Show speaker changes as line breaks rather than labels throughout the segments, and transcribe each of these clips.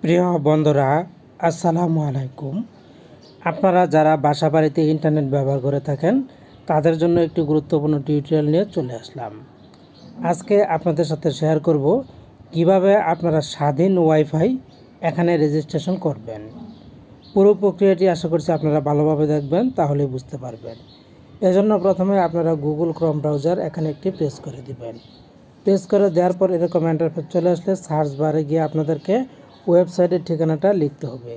প্রিয় বন্ধুরা, আসসালামু আলাইকুম। আপনারা যারা বাসাবাড়িতে ইন্টারনেট ব্যবহার করে থাকেন তাদের জন্য একটি গুরুত্বপূর্ণ টিউটোরিয়াল নিয়ে চলে আসলাম। আজকে আপনাদের সাথে শেয়ার করব কিভাবে আপনারা স্বাধীন ওয়াইফাই এখানে রেজিস্ট্রেশন করবেন। পুরো প্রক্রিয়াটি আশা করছি আপনারা ভালোভাবে দেখবেন, তাহলেই বুঝতে পারবেন। এজন্য প্রথমে আপনারা গুগল ক্রোম ব্রাউজার এখানে একটি প্রেস করে দিবেন। প্রেস করে দেওয়ার পর এরকম ইন্টারফেস চলে আসলে সার্চ বারে গিয়ে আপনাদেরকে ওয়েবসাইটের ঠিকানাটা লিখতে হবে।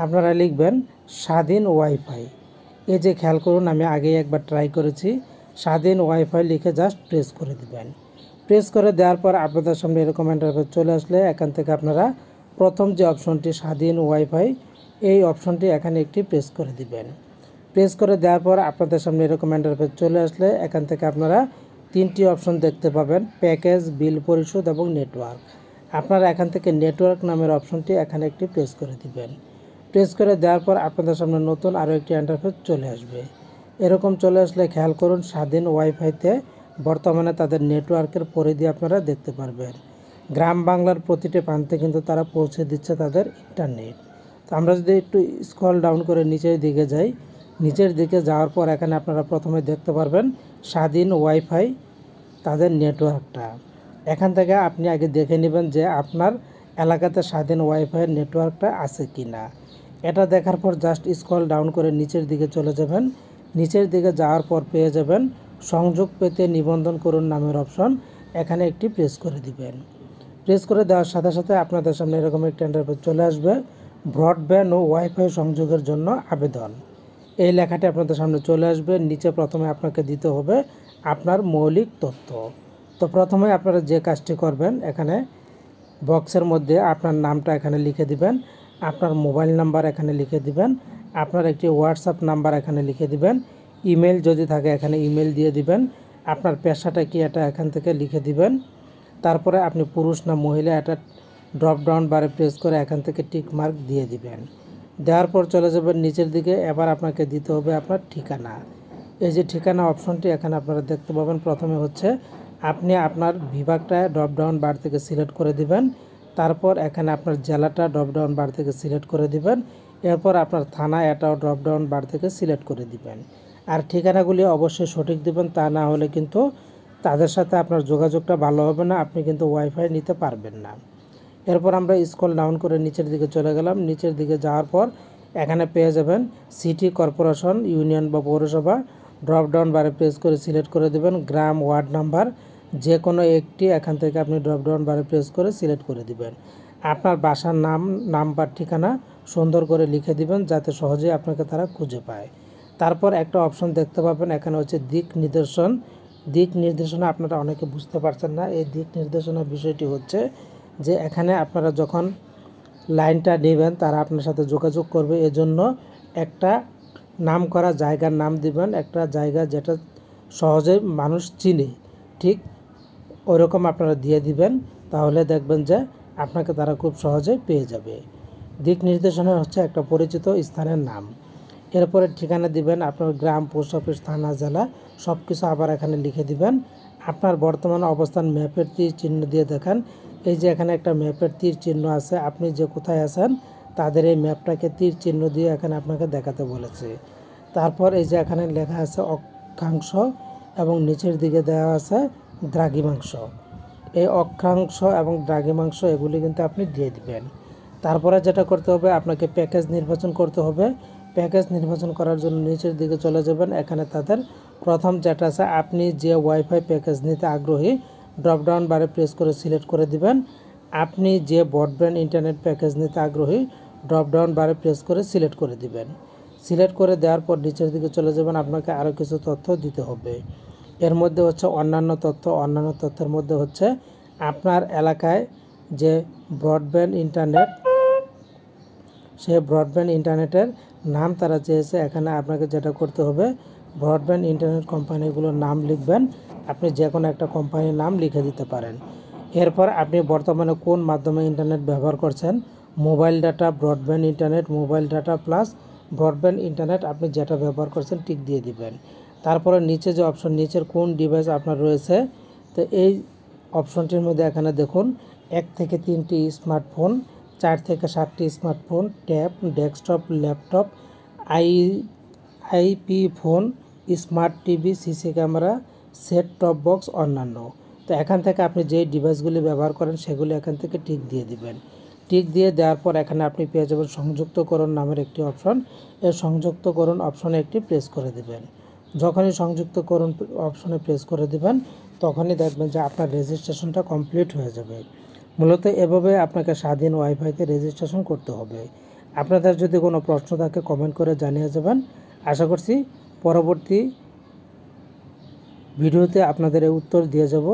আপনারা লিখবেন স্বাধীন ওয়াইফাই। এই যে খেয়াল করুন, আমি আগেই একবার ট্রাই করেছি। স্বাধীন ওয়াইফাই লিখে জাস্ট প্রেস করে দিবেন। প্রেস করে দেওয়ার পর আপনাদের সামনে এরকম ইন্টারফেস চলে আসলে এখান থেকে আপনারা প্রথম যে অপশনটি স্বাধীন ওয়াইফাই, এই অপশনটি এখানে একটি প্রেস করে দিবেন। প্রেস করে দেওয়ার পর আপনাদের সামনে এরকম ইন্টারফেস চলে আসলে এখান থেকে আপনারা তিনটি অপশন দেখতে পাবেন: প্যাকেজ, বিল পরিশোধ এবং নেটওয়ার্ক। আপনারা এখান থেকে নেটওয়ার্ক নামের অপশনটি এখানে একটি প্রেস করে দিবেন। প্রেস করে দেওয়ার পর আপনাদের সামনে নতুন আরও একটি ইন্টারফেস চলে আসবে। এরকম চলে আসলে খেয়াল করুন, স্বাধীন ওয়াইফাইতে বর্তমানে তাদের নেটওয়ার্কের পরিধি আপনারা দেখতে পারবেন। গ্রাম বাংলার প্রতিটি প্রান্তে কিন্তু তারা পৌঁছে দিচ্ছে তাদের ইন্টারনেট। তো আমরা যদি একটু স্ক্রল ডাউন করে নিচের দিকে যাই, নিচের দিকে যাওয়ার পর এখানে আপনারা প্রথমে দেখতে পারবেন স্বাধীন ওয়াইফাই তাদের নেটওয়ার্কটা। এখান থেকে আপনি আগে দেখে নেবেন যে আপনার এলাকাতে স্বাধীন ওয়াইফাইয়ের নেটওয়ার্কটা আছে কি না। এটা দেখার পর জাস্ট স্ক্রল ডাউন করে নিচের দিকে চলে যাবেন। নিচের দিকে যাওয়ার পর পেয়ে যাবেন সংযোগ পেতে নিবন্ধন করুন নামের অপশন, এখানে একটি প্রেস করে দিবেন। প্রেস করে দেওয়ার সাথে সাথে আপনাদের সামনে এরকম একটা ইন্টারফেস চলে আসবে, ব্রডব্যান্ড ও ওয়াইফাই সংযোগের জন্য আবেদন। এই লেখাটি আপনাদের সামনে চলে আসবে। নিচে প্রথমে আপনাকে দিতে হবে আপনার মৌলিক তথ্য। তো প্রথমে আপনারা যে কাজটি করবেন, এখানে বক্সের মধ্যে আপনার নামটা এখানে লিখে দিবেন, আপনার মোবাইল নাম্বার এখানে লিখে দিবেন, আপনার একটি হোয়াটসঅ্যাপ নাম্বার এখানে লিখে দিবেন, ইমেল যদি থাকে এখানে ইমেল দিয়ে দিবেন, আপনার পেশাটা কি এটা এখান থেকে লিখে দিবেন। তারপরে আপনি পুরুষ না মহিলা এটা ড্রপ ডাউন বারে প্রেস করে এখান থেকে টিক মার্ক দিয়ে দিবেন। দেওয়ার পর চলে যাবেন নিচের দিকে। এবার আপনাকে দিতে হবে আপনার ঠিকানা। এই যে ঠিকানা অপশনটি এখানে আপনারা দেখতে পাবেন। প্রথমে হচ্ছে আপনি আপনার বিভাগটা ড্রপ ডাউন বার থেকে সিলেক্ট করে দিবেন। তারপর এখানে আপনার জেলাটা ড্রপ ডাউন বার থেকে সিলেক্ট করে দিবেন। এরপর আপনার থানা এটাও ড্রপ ডাউন বার থেকে সিলেক্ট করে দিবেন। আর ঠিকানাগুলি অবশ্যই সঠিক দিবেন, তা না হলে কিন্তু তাদের সাথে আপনার যোগাযোগটা ভালো হবে না, আপনি কিন্তু ওয়াইফাই নিতে পারবেন না। এরপর আমরা স্ক্রল ডাউন করে নিচের দিকে চলে গেলাম। নিচের দিকে যাওয়ার পর এখানে পেয়ে যাবেন সিটি, কর্পোরেশন, ইউনিয়ন বা পৌরসভা। ড্রপ ডাউন বারে প্রেস করে সিলেক্ট করে দেবেন গ্রাম, ওয়ার্ড নাম্বার যে কোনো একটি এখান থেকে আপনি ড্রপ ডাউন বারে প্রেস করে সিলেক্ট করে দিবেন। আপনার বাসার নাম বা ঠিকানা সুন্দর করে লিখে দিবেন যাতে সহজেই আপনাকে তারা খুঁজে পায়। তারপর একটা অপশন দেখতে পাবেন, এখানে হচ্ছে দিক নির্দেশন। দিক নির্দেশনা আপনারা অনেকে বুঝতে পারছেন না। এই দিক নির্দেশনার বিষয়টি হচ্ছে যে এখানে আপনারা যখন লাইনটা নেবেন তারা আপনার সাথে যোগাযোগ করবে, এজন্য একটা নাম করা জায়গার নাম দিবেন, একটা জায়গা যেটা সহজে মানুষ চিনে, ঠিক ওইরকম আপনারা দিয়ে দিবেন। তাহলে দেখবেন যে আপনাকে তারা খুব সহজে পেয়ে যাবে। দিক নির্দেশনা হচ্ছে একটা পরিচিত স্থানের নাম। এরপরে ঠিকানা দিবেন, আপনার গ্রাম, পোস্ট অফিস, থানা, জেলা সব কিছু আবার এখানে লিখে দিবেন। আপনার বর্তমান অবস্থান ম্যাপের তীর চিহ্ন দিয়ে দেখান। এই যে এখানে একটা ম্যাপের তীর চিহ্ন আছে, আপনি যে কোথায় আছেন তাদের এই ম্যাপটাকে তীর চিহ্ন দিয়ে এখানে আপনাকে দেখাতে বলেছে। তারপর এই যে এখানে লেখা আছে অক্ষাংশ এবং নিচের দিকে দেওয়া আছে দ্রাঘিমাংশ। এই অক্ষাংশ এবং দ্রাঘিমাংশ এগুলি কিন্তু আপনি দিয়ে দিবেন। তারপরে যেটা করতে হবে, আপনাকে প্যাকেজ নির্বাচন করতে হবে। প্যাকেজ নির্বাচন করার জন্য নিচের দিকে চলে যাবেন। এখানে তাদের প্রথম যেটা আছে, আপনি যে ওয়াইফাই প্যাকেজ নিতে আগ্রহী ড্রপ ডাউন বারে প্রেস করে সিলেক্ট করে দিবেন। আপনি যে ব্রডব্যান্ড ইন্টারনেট প্যাকেজ নিতে আগ্রহী ড্রপ ডাউন বারে প্রেস করে সিলেক্ট করে দিবেন। সিলেক্ট করে দেওয়ার পর নিচের দিকে চলে যাবেন। আপনাকে আরও কিছু তথ্য দিতে হবে। এর মধ্যে হচ্ছে অন্যান্য তথ্য। অন্যান্য তথ্যের মধ্যে হচ্ছে আপনার এলাকায় যে ব্রডব্যান্ড ইন্টারনেট, সেই ব্রডব্যান্ড ইন্টারনেটের নাম তারা চেয়েছে। এখানে আপনাকে যেটা করতে হবে, ব্রডব্যান্ড ইন্টারনেট কোম্পানিগুলোর নাম লিখবেন। আপনি যে কোনো একটা কোম্পানির নাম লিখে দিতে পারেন। এরপর আপনি বর্তমানে কোন মাধ্যমে ইন্টারনেট ব্যবহার করছেন, mobile data, broadband internet, mobile data plus broadband internet, আপনি যেটা ব্যবহার করছেন টিক দিয়ে দিবেন। তারপরে নিচে যে অপশন, নিচের কোন ডিভাইস আপনার রয়েছে, তো এই অপশনটির মধ্যে এখানে দেখুন 1 থেকে 3টি স্মার্টফোন, 4 থেকে 7টি smartphone, tab, desktop, laptop, IP phone, smart TV, CC camera, set top box, অন্যান্য। তো এখান থেকে আপনি যেই ডিভাইসগুলি ব্যবহার করেন সেগুলি এখান থেকে টিক দিয়ে দিবেন। টিক দিয়ে দেওয়ার পর এখানে আপনি পেয়ে যাবেন সংযুক্তকরণ নামের একটি অপশন। এই সংযুক্তকরণ অপশনে একটি প্রেস করে দিবেন। যখনই সংযুক্তকরণ অপশনে প্রেস করে দিবেন তখনই দেখবেন যে আপনার রেজিস্ট্রেশনটা কমপ্লিট হয়ে যাবে। মূলত এভাবে আপনাকে স্বাধীন ওয়াইফাইতে রেজিস্ট্রেশন করতে হবে। আপনাদের যদি কোনো প্রশ্ন থাকে কমেন্ট করে জানিয়ে যাবেন। আশা করছি পরবর্তী ভিডিওতে আপনাদের এই উত্তর দিয়ে যাব।